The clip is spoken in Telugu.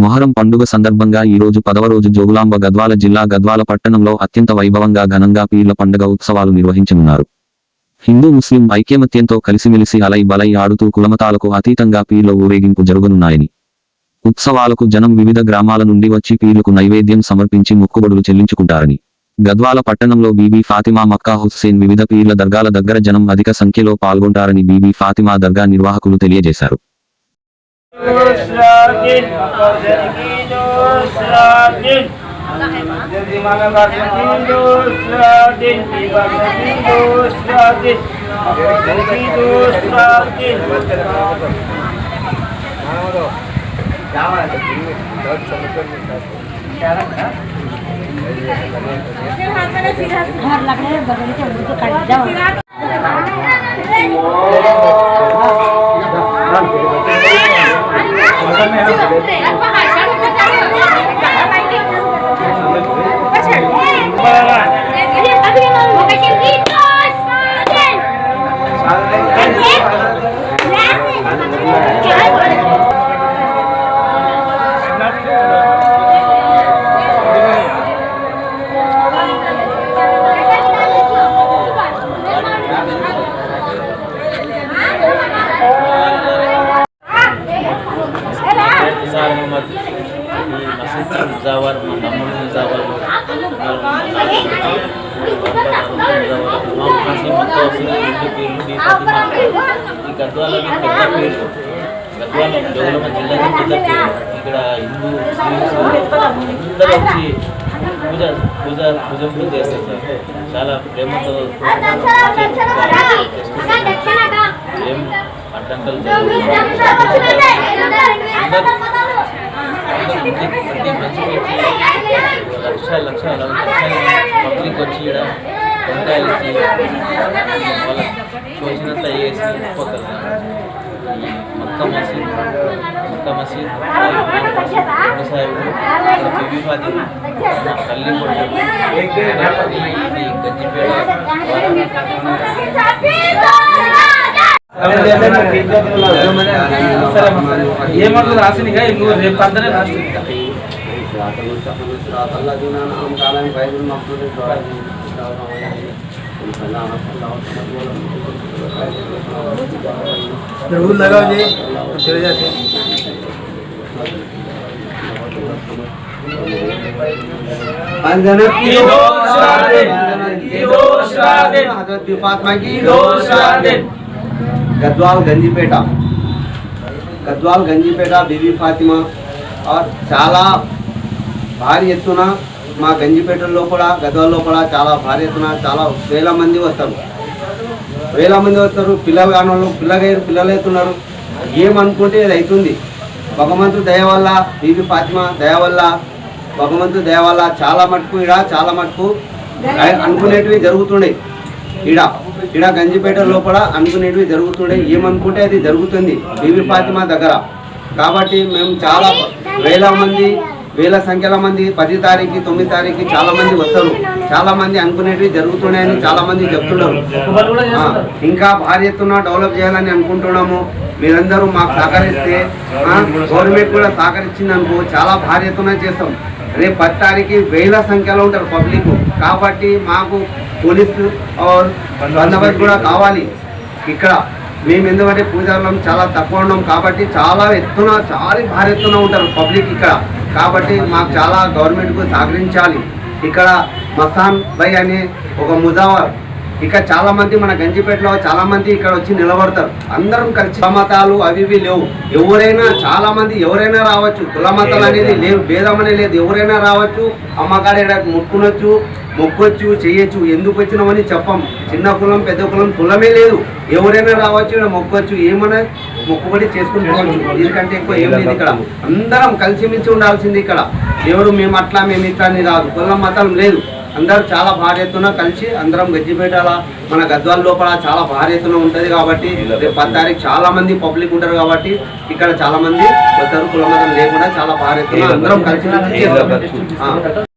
మొహరం పండుగ సందర్భంగా ఈ రోజు 10వ రోజు జోగులాంబ గద్వాల జిల్లా గద్వాల పట్టణంలో అత్యంత వైభవంగా ఘనంగా పీర్ల పండుగ ఉత్సవాలు నిర్వహించనున్నారు. హిందూ ముస్లిం ఐక్యమత్యంతో కలిసిమెలిసి అలై బలై ఆడుతూ కులమతాలకు అతీతంగా పీర్ల ఊరేగింపు జరగనున్నాయని, ఉత్సవాలకు జనం వివిధ గ్రామాల నుండి వచ్చి పీర్లకు నైవేద్యం సమర్పించి మొక్కుబడులు చెల్లించుకుంటారని, గద్వాల పట్టణంలో బీబీ ఫాతిమా మక్కా హుస్సేన్ వివిధ పీర్ల దర్గాల దగ్గర జనం అధిక సంఖ్యలో పాల్గొంటారని బీబీ ఫాతిమా దర్గా నిర్వాహకులు తెలియజేశారు. ఇక్కడ హిందూ అందరూ వచ్చి పూజలు చేస్తారు సార్. చాలా ప్రేమతో ఏం అడ్డంకలు లక్ష పబ్లిక్ వచ్చి ఇక్కడ వంకాయలు ఇచ్చి వాళ్ళ చూసినంత వేసి పోతారు. మక్కా మసీద్ సాహిబ్ బీబీ ఫాతిమా తల్లి గజ్జిపేట ఏమంటుంది రాసిందిగా ఇంకో రేపు పందనే రాసింది. लगाओ जी चले जाते गद्वाल गंजीपेटा बीबी फातिमा और చాలా భారీ ఎత్తున మా గంజిపేటలో కూడా గద్వాల్లో కూడా చాలా భారీ ఎత్తున చాలా వేల మంది వస్తారు. పిల్లలు కానోళ్ళు పిల్లలు అవుతున్నారు. ఏమనుకుంటే ఇది అవుతుంది. భగవంతుడు దయ వల్ల బీబీ ఫాతిమా దయ వల్ల భగవంతుడు దయ వల్ల చాలా మటుకు అనుకునేటివి జరుగుతుండే. ఈడ గంజిపేట లోపల అనుకునేటివి జరుగుతుండే. ఏమనుకుంటే అది జరుగుతుంది బీబీ ఫాతిమా దగ్గర. కాబట్టి మేము చాలా వేల సంఖ్యల మంది 10 తారీఖు 9 తారీఖు చాలా మంది వస్తారు. చాలా మంది అనుకునేటివి జరుగుతున్నాయని చాలా మంది చెప్తున్నారు. ఇంకా భారీ ఎత్తున డెవలప్ చేయాలని అనుకుంటున్నాము. మీరందరూ మాకు సహకరిస్తే గవర్నమెంట్ కూడా సహకరించింది అనుకో చాలా భారీ ఎత్తున చేస్తాం. రేపు 10 తారీఖు వేల సంఖ్యలో ఉంటారు పబ్లిక్. కాబట్టి మాకు పోలీసు బందోబస్తు కూడా కావాలి. ఇక్కడ మేము ఎందుకంటే పూజారులం చాలా తక్కువ ఉన్నాం కాబట్టి చాలా భారీ ఎత్తున ఉంటారు పబ్లిక్ ఇక్కడ. కాబట్టి మాకు చాలా గవర్నమెంట్కు సహకరించాలి. ఇక్కడ మస్తాన్ భాయ్ అనే ఒక ముజావర్ ఇక్కడ చాలా మంది మన గంజిపేటలో చాలా మంది ఇక్కడ వచ్చి నిలబడతారు. అందరం కలిసి కులమతాలు అవి లేవు. చాలా మంది ఎవరైనా రావచ్చు. కులమతాలు అనేది లేవు, భేదం అనేది లేదు. ఎవరైనా రావచ్చు. అమ్మగారు మొక్కొచ్చు చేయొచ్చు. ఎందుకు వచ్చినామని చెప్పం. చిన్న కులం పెద్ద కులమే లేదు. ఎవరైనా రావచ్చు, ఇక్కడ మొక్కొచ్చు. ఏమైనా మొక్కుబడి చేసుకుని పోవచ్చు. దీనికంటే ఎక్కువ ఏం లేదు. ఇక్కడ అందరం కలిసిమెలిసి ఉండాల్సింది. ఇక్కడ ఎవరు మేము అట్లా మేము ఇట్లా అని రాదు. కులం మతం లేదు. అందరూ చాలా భారీ ఎత్తున కలిసి అందరం గజ్జిపేటల మన గద్వాల లోపల చాలా భారీ ఎత్తున ఉంటుంది. కాబట్టి రేపు 10 తారీఖు చాలా మంది పబ్లిక్ ఉంటారు. కాబట్టి ఇక్కడ చాలా మంది వస్తారు. కుల మతం లేకుండా చాలా భారీ ఎత్తున అందరం కలిసి